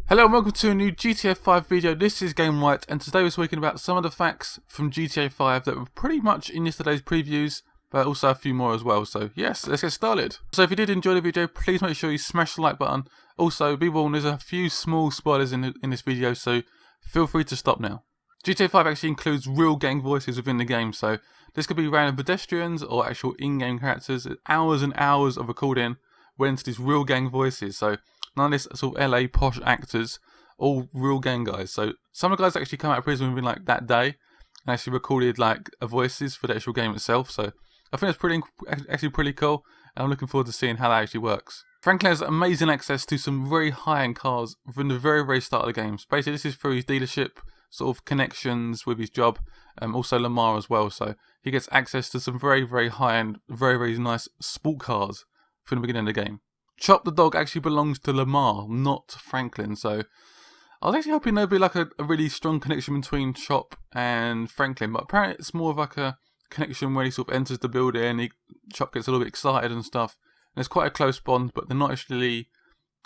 Hello and welcome to a new GTA 5 video. This is Gamewright and today we're speaking about some of the facts from GTA 5 that were pretty much in yesterday's previews, but also a few more as well. So yes, let's get started. So if you did enjoy the video, please make sure you smash the like button. Also, be warned, there's a few small spoilers in this video, so feel free to stop now. GTA 5 actually includes real gang voices within the game, so this could be random pedestrians or actual in-game characters. Hours and hours of recording went into these real gang voices, so none of this sort of LA posh actors, all real gang guys. So some of the guys actually come out of prison within like that day and actually recorded like voices for the actual game itself. So I think it's actually pretty cool, and I'm looking forward to seeing how that actually works. Franklin has amazing access to some very high-end cars from the very start of the games. Basically, this is through his dealership sort of connections with his job, also Lamar as well. So he gets access to some very high-end, very nice sport cars from the beginning of the game. Chop the dog actually belongs to Lamar, not Franklin, so I was actually hoping there'd be like a really strong connection between Chop and Franklin, but apparently it's more of like a connection where he sort of enters the building, Chop gets a little bit excited and stuff, and it's quite a close bond, but they're not actually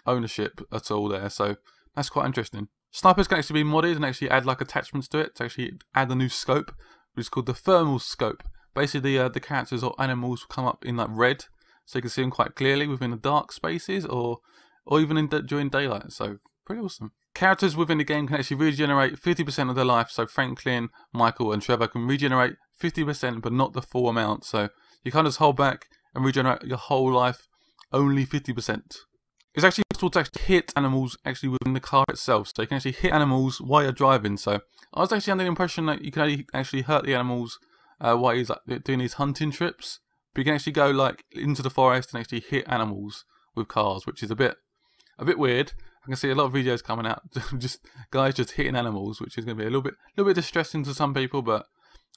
ownership at all there, so that's quite interesting. Snipers can actually be modded and actually add like attachments to it to actually add a new scope, which is called the thermal scope. Basically the characters or animals will come up in like red, so you can see them quite clearly within the dark spaces or even during daylight, so pretty awesome. Characters within the game can actually regenerate 50% of their life, so Franklin, Michael and Trevor can regenerate 50% but not the full amount, so you can't just hold back and regenerate your whole life only 50%. It's actually possible to actually hit animals actually within the car itself, so you can actually hit animals while you're driving. So I was actually under the impression that you can only actually hurt the animals while you're like doing these hunting trips. But you can actually go like into the forest and actually hit animals with cars, which is a bit weird. I can see a lot of videos coming out, just guys just hitting animals, which is going to be a little bit distressing to some people, but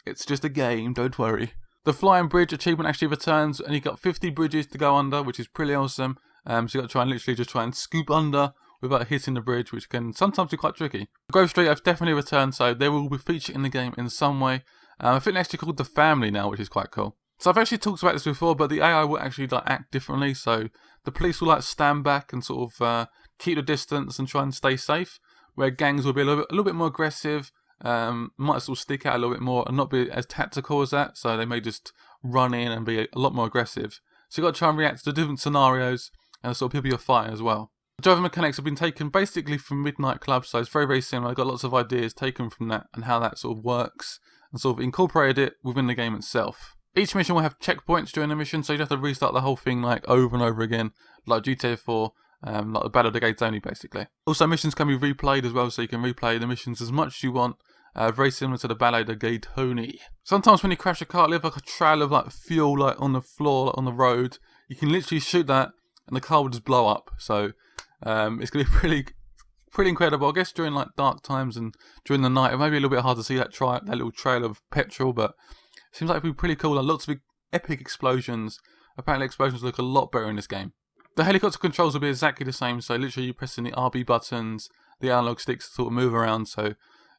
it's just a game, don't worry. The flying bridge achievement actually returns, and you got 50 bridges to go under, which is pretty awesome. So you got to try and literally just try and scoop under without hitting the bridge, which can sometimes be quite tricky. Grove Street have definitely returned, so they will be featured in the game in some way. I think they're actually called the Family now, which is quite cool. So I've actually talked about this before, but the AI will actually like act differently. So the police will like stand back and sort of keep the distance and try and stay safe, where gangs will be a little bit more aggressive, might sort of stick out a little bit more and not be as tactical as that. So they may just run in and be a lot more aggressive. So you've got to try and react to different scenarios and the sort of people you're fighting as well. The driving mechanics have been taken basically from Midnight Club, so it's very similar. I've got lots of ideas taken from that and how that sort of works and sort of incorporated it within the game itself. Each mission will have checkpoints during the mission, so you have to restart the whole thing like over and over again, like GTA 4, like the Battle of the Gates only basically. Also missions can be replayed as well, so you can replay the missions as much as you want, very similar to the Battle of the Gatoni. Sometimes when you crash a car, leave like a trail of like fuel like on the floor, like on the road, you can literally shoot that and the car will just blow up, so it's going to be pretty incredible. I guess during like dark times and during the night, it may be a little bit hard to see that little trail of petrol, but seems like it'd be pretty cool. Lots of big, epic explosions. Apparently explosions look a lot better in this game. The helicopter controls will be exactly the same, so literally you pressing the RB buttons, the analog sticks to sort of move around, so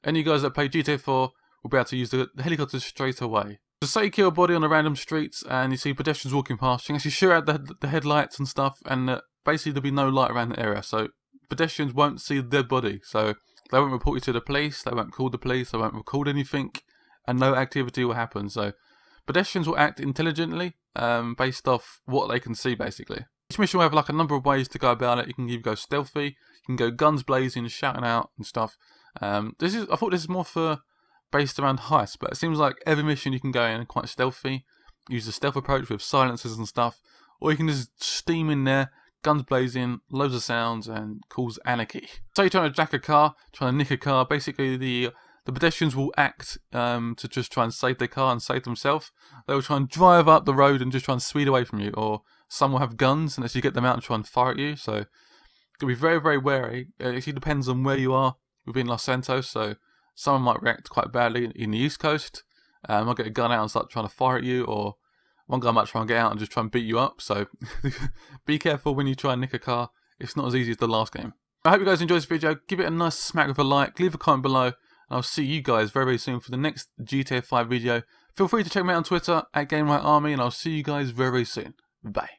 any guys that play GTA 4 will be able to use the helicopters straight away. So say you kill a body on the random streets and you see pedestrians walking past, you can actually shoot out the headlights and stuff, and basically there'll be no light around the area, so pedestrians won't see the dead body, so they won't report you to the police, they won't call the police, they won't record anything, and no activity will happen. So pedestrians will act intelligently based off what they can see basically. Each mission will have like a number of ways to go about it. You can either go stealthy, you can go guns blazing, shouting out and stuff. I thought this is more for based around heists, but it seems like every mission you can go in quite stealthy, use the stealth approach with silencers and stuff, or you can just steam in there, guns blazing, loads of sounds, and cause anarchy. So you're trying to jack a car, trying to nick a car, basically the pedestrians will act to just try and save their car and save themselves. They will try and drive up the road and just try and speed away from you, or some will have guns and as you get them out and try and fire at you, so you've got to be very wary. It actually depends on where you are within Los Santos, so someone might react quite badly in the East Coast, might get a gun out and start trying to fire at you, or one guy might try and get out and just try and beat you up, so be careful when you try and nick a car. It's not as easy as the last game. I hope you guys enjoyed this video. Give it a nice smack with a like, leave a comment below, I'll see you guys very soon for the next GTA 5 video. Feel free to check me out on Twitter at GameWrightArmy, and I'll see you guys very soon. Bye.